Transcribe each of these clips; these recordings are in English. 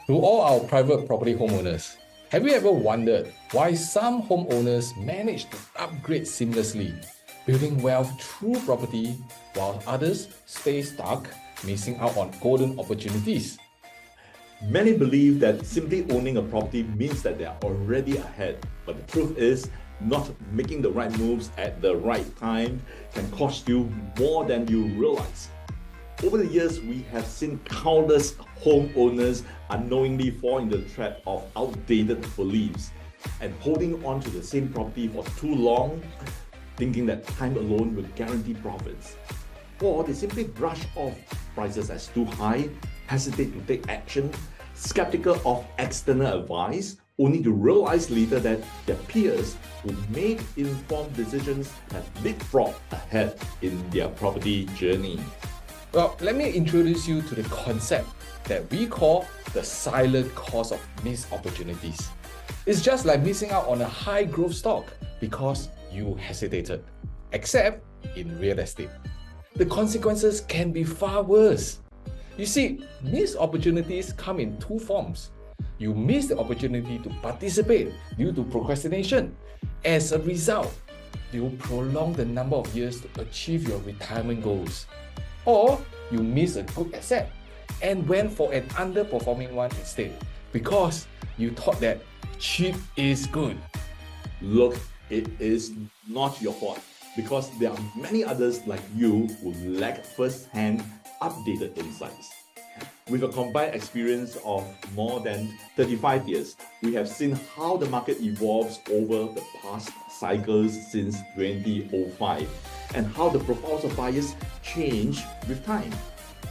To all our private property homeowners, have you ever wondered why some homeowners manage to upgrade seamlessly, building wealth through property, while others stay stuck, missing out on golden opportunities? Many believe that simply owning a property means that they are already ahead, but the truth is, not making the right moves at the right time can cost you more than you realize. Over the years, we have seen countless homeowners unknowingly fall into the trap of outdated beliefs and holding on to the same property for too long, thinking that time alone will guarantee profits. Or they simply brush off prices as too high, hesitate to take action, skeptical of external advice, only to realize later that their peers who made informed decisions have leapfrogged ahead in their property journey. Well, let me introduce you to the concept that we call the silent cost of missed opportunities. It's just like missing out on a high growth stock because you hesitated, except in real estate. The consequences can be far worse. You see, missed opportunities come in two forms. You miss the opportunity to participate due to procrastination. As a result, you will prolong the number of years to achieve your retirement goals. Or you miss a good asset and went for an underperforming one instead because you thought that cheap is good. Look, it is not your fault because there are many others like you who lack first-hand updated insights. With a combined experience of more than 35 years, we have seen how the market evolves over the past cycles since 2005 and how the profiles of buyers change with time.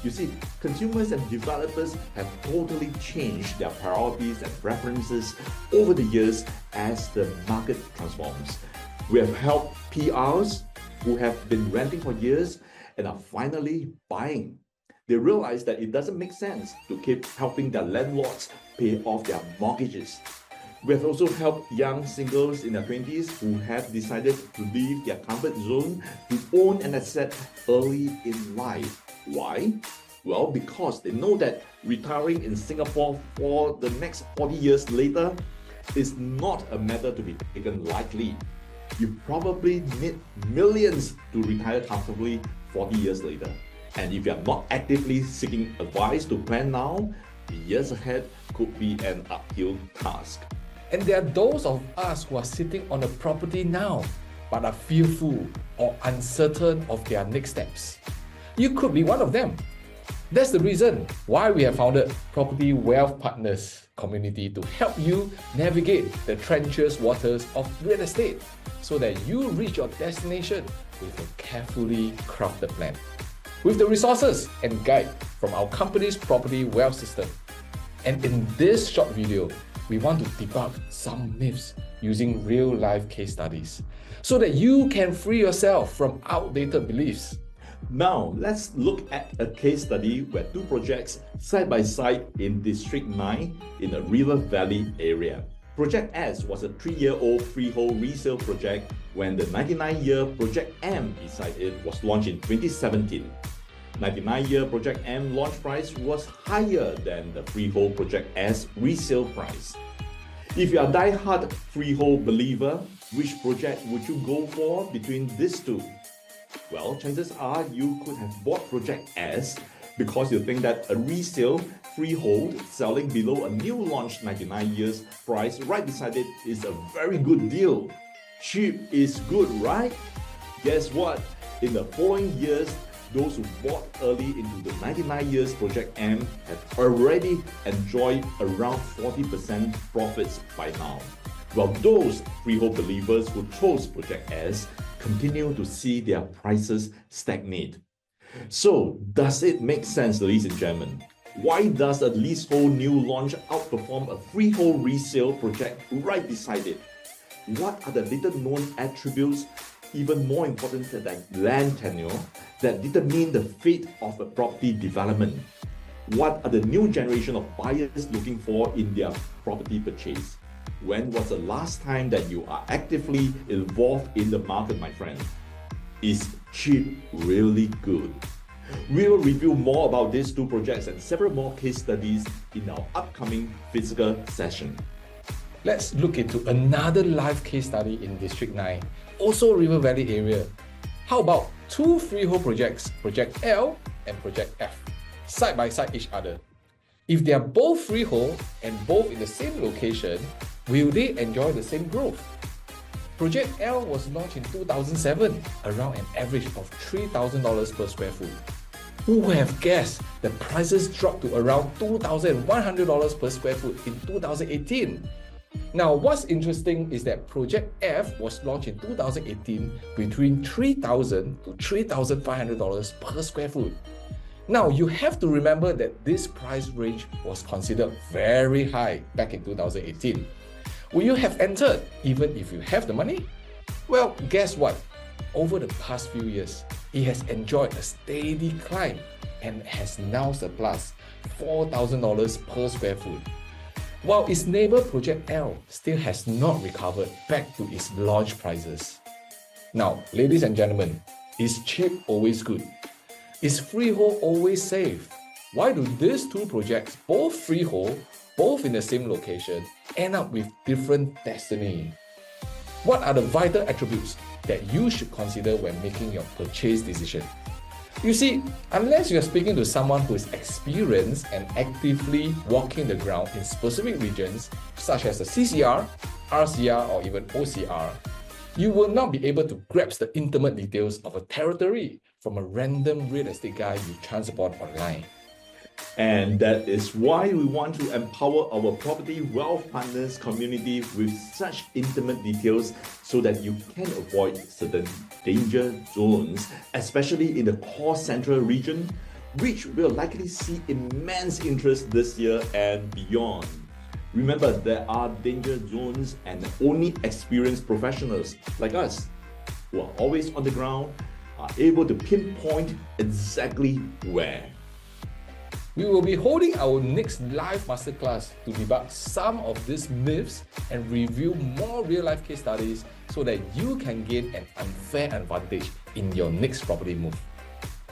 You see, consumers and developers have totally changed their priorities and preferences over the years as the market transforms. We have helped PRs who have been renting for years and are finally buying. They realize that it doesn't make sense to keep helping their landlords pay off their mortgages. We have also helped young singles in their 20s who have decided to leave their comfort zone to own an asset early in life. Why? Well, because they know that retiring in Singapore for the next 40 years later is not a matter to be taken lightly. You probably need millions to retire comfortably 40 years later. And if you are not actively seeking advice to plan now, the years ahead could be an uphill task. And there are those of us who are sitting on a property now, but are fearful or uncertain of their next steps. You could be one of them. That's the reason why we have founded Property Wealth Partners community to help you navigate the treacherous waters of real estate so that you reach your destination with a carefully crafted plan. With the resources and guide from our company's property wealth system. And in this short video, we want to debunk some myths using real-life case studies so that you can free yourself from outdated beliefs. Now, let's look at a case study where two projects side by side in District 9 in the River Valley area. Project S was a 3-year-old freehold resale project when the 99-year Project M beside it was launched in 2017. 99-year Project M launch price was higher than the freehold Project S resale price. If you are a die-hard freehold believer, which project would you go for between these two? Well, chances are you could have bought Project S because you think that a resale freehold selling below a new launch 99 years price right beside it is a very good deal. Cheap is good, right? Guess what? In the following years, those who bought early into the 99 years Project M have already enjoyed around 40% profits by now, while those freehold believers who chose Project S continue to see their prices stagnate. So, does it make sense, ladies and gentlemen? Why does a leasehold new launch outperform a freehold resale project right beside it? What are the little known attributes, even more important than land tenure, that determine the fate of a property development? What are the new generation of buyers looking for in their property purchase? When was the last time that you are actively involved in the market, my friend? Is cheap really good? We will review more about these two projects and several more case studies in our upcoming physical session. Let's look into another live case study in District 9, also River Valley area. How about two freehold projects, Project L and Project F, side by side each other? If they are both freehold and both in the same location, will they enjoy the same growth? Project L was launched in 2007, around an average of $3,000 per square foot. Who would have guessed the prices dropped to around $2,100 per square foot in 2018? Now, what's interesting is that Project F was launched in 2018 between $3,000 to $3,500 per square foot. Now, you have to remember that this price range was considered very high back in 2018. Will you have entered even if you have the money? Well, guess what? Over the past few years, it has enjoyed a steady climb and has now surpassed $4,000 per square foot. While its neighbor Project L still has not recovered back to its launch prices. Now, ladies and gentlemen, is cheap always good? Is freehold always safe? Why do these two projects, both freehold, both in the same location, end up with different destiny? What are the vital attributes that you should consider when making your purchase decision? You see, unless you are speaking to someone who is experienced and actively walking the ground in specific regions, such as the CCR, RCR, or even OCR, you will not be able to grasp the intimate details of a territory from a random real estate guy you chance upon online. And that is why we want to empower our property wealth partners community with such intimate details so that you can avoid certain danger zones, especially in the core central region, which will likely see immense interest this year and beyond. Remember, there are danger zones and only experienced professionals like us who are always on the ground are able to pinpoint exactly where. We will be holding our next live masterclass to debunk some of these myths and review more real-life case studies so that you can gain an unfair advantage in your next property move.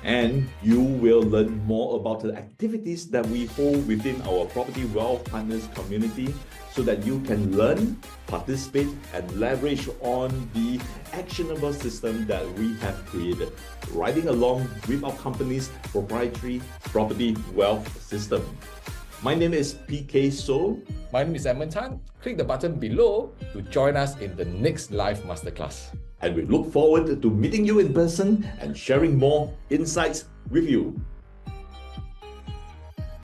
And you will learn more about the activities that we hold within our Property Wealth Partners community so that you can learn, participate, and leverage on the actionable system that we have created, riding along with our company's proprietary property wealth system. My name is PK So. My name is Edmund Tan. Click the button below to join us in the next live masterclass. And we look forward to meeting you in person and sharing more insights with you.